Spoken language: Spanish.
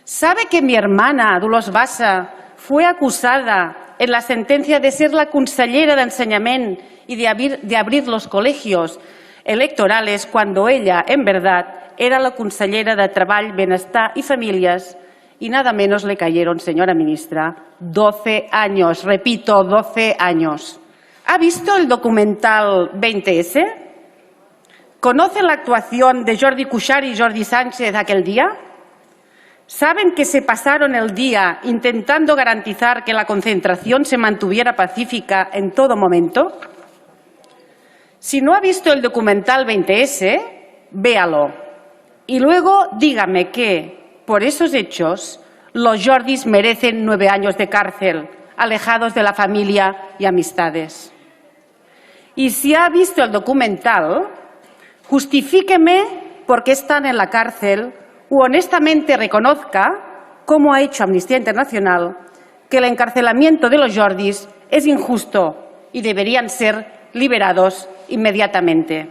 ¿Sabe que mi hermana, Dolors Bassa, fue acusada en la sentencia de ser la consellera de Enseñament y de abrir los colegios electorales cuando ella, en verdad, era la consellera de Treball, Bienestar y Familias? Y nada menos le cayeron, señora ministra, 12 años, repito, 12 años. ¿Ha visto el documental 20S? ¿Conoce la actuación de Jordi Cuixart y Jordi Sánchez aquel día? ¿Saben que se pasaron el día intentando garantizar que la concentración se mantuviera pacífica en todo momento? Si no ha visto el documental 20S, véalo. Y luego dígame que, por esos hechos, los Jordis merecen 9 años de cárcel, alejados de la familia y amistades. Y si ha visto el documental, justifíqueme por qué están en la cárcel o honestamente reconozca, como ha hecho Amnistía Internacional, que el encarcelamiento de los Jordis es injusto y deberían ser liberados inmediatamente.